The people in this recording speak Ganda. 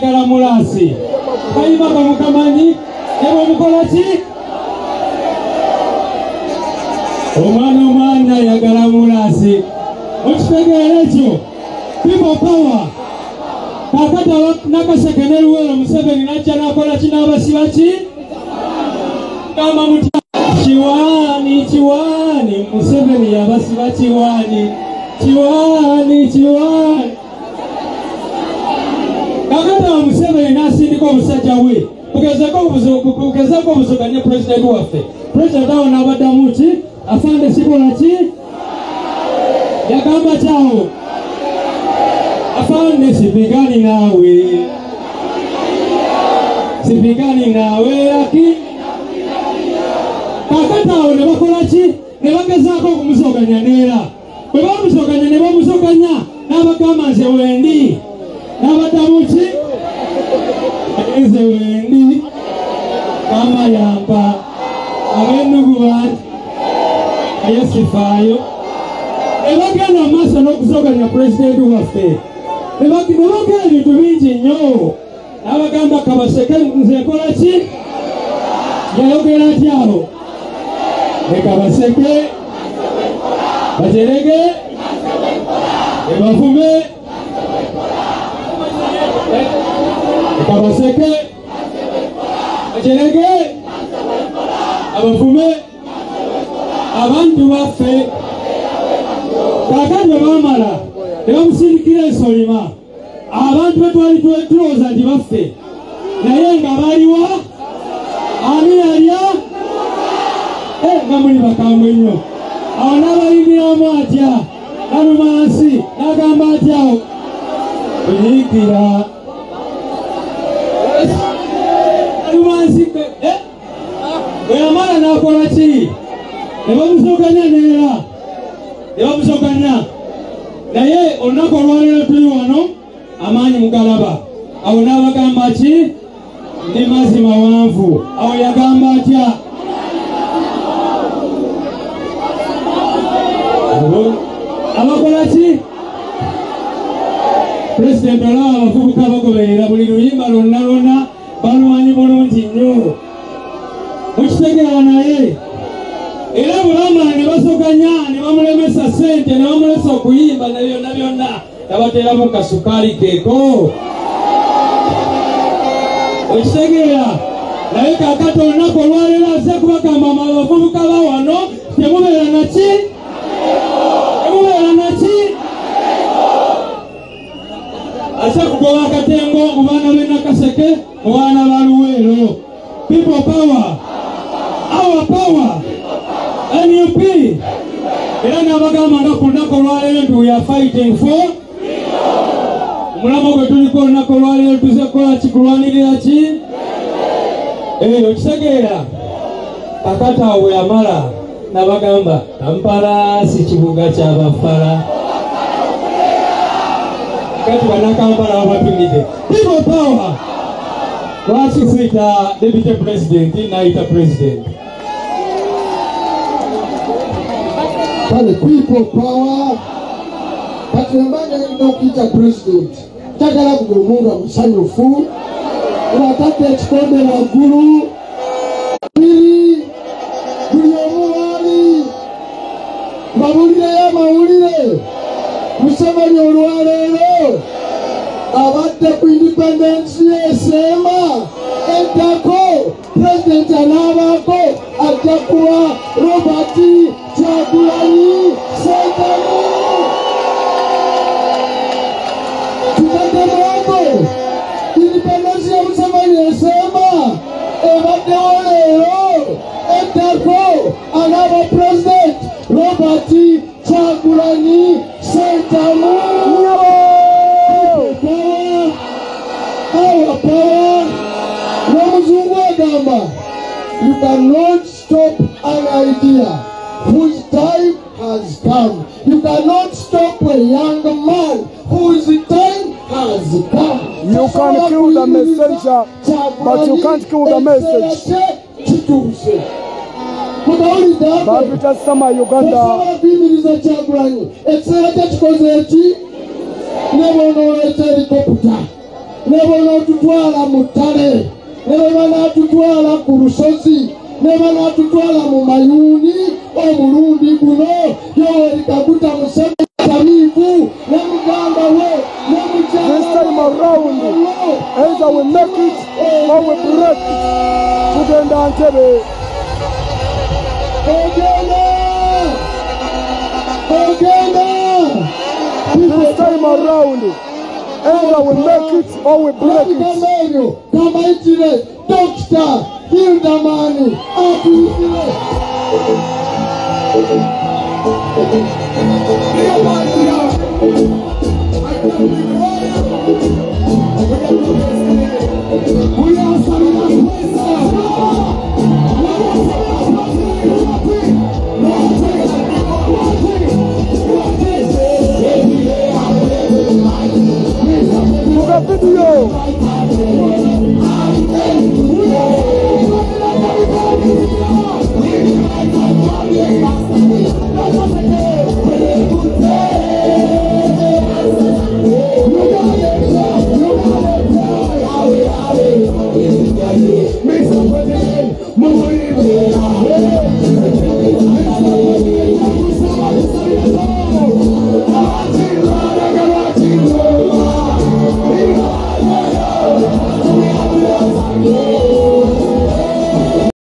Galamulasi kayima bamukamanyi ebo mukolaki omwana ya Galamulasi okitegeera ekyo people power kakata nakaseke ne Luwero Museveni najja nakola kinabasiba ki kama muti Chiwani Museveni yabasiba Chiwani kakata Museveni nasindika omusajja we kugezako obuzoganye president waffe president awo n'abaddamu ki afande sikola ki yagamba kyawo afande sipigani nawe laki kakata awo ne bakola ki ne bagezaako okumusoganya neera bwe bamusoganya ne bamusoganya n'abagamba nze wendi n'abaddamu ki nze wendi kama yampa abenugubani ayesifaayo ebagenda amaaso n'okusoganya pulezidenti waffe nebagera ebintu bingi nnyo n'abagamba kabaseke nze nkola ki yayogera atyawo ekabaseke baterege ebavume ekabaseke baterege abavume abantu baffe kakati bamala ne bamusindikira ensolima abantu betwali tulowooza nti baffe naye nga baliwa ani yalya nga muli bakambwe nnyo awo n'abayimiramu atya nalumansi n'agamba atyawo oyiikira nalumansi bwe yamala n'akola ki ne bamusoganya neera ne bamusoganya naye olunaku olwaleero tuli wano amaanyi mugalaba awo n'abagamba ki ndi mazima wanvu awo yagamba atya abakola ki pulezidenti olaba abavubuka bagoberera buli luyimba lwonna lwonna balwanyi bulungi nnyo mukitegeera naye era bwebamala ne basoganya ne bamulemesa ssente ne bamulesa okuyimba ne byonna byonna yabateeramu kasukaali keeko okitegeera naye kakati olunaku olwaleero azze kubagamba abavubuka ba wano temubeera naki ase kugoba akatengo mu baana b'e Nakaseke mu baana ba Luweero people power our power NUP era n'abagamba nga ku lunaku olwaleero nti we are fighting for omulamo gwe tuliko olunaku olwaleero tuze kukola kikulwanirira ki okitegeera kakati awo bwe yamala n'abagamba Kampala si kibuga ky'abafala kati banakampala wabapimide people power lwaki siita deputy president naita president kale people power kati nembanga n'okuyita president njagala buli omuntu amusanyufu ng'atadde ekikombe waggulu buli omu waali mawulireyo amawulire Museveni olwaleero abadde ku independence y'esemba eddako pulezidenti anaabaako ajja kuwa Robert Kyagulanyi Ssentamu tutegemeeko independence ya Museveni esemba ebaddewo leero eddako anaaba pulezidenti Robert Kyagulanyi Ssentamu our power n'omuzungu agamba you cannot stop an idea whose time has come. You cannot stop a young man whose time has come. You can kill the messenger, but you can't kill the message. Babita Sama Uganda. Ekiseera kye kikoze eki ne bonooleta helicopter nebo n'otutwala mu ttale, nebo banaatutwala ku lusozi, ne banaatutwala mu mayuuni omulundi guno. Yoweri Kaguta Museveni Tariifu ne muganda we ne mukyala. This time around, either we make it or we break it. Tugenda Entebbe. Ogenda. This time around, either we make it or we break it. Kamayitire Dr. Hildamani atuyitire. Tuga video.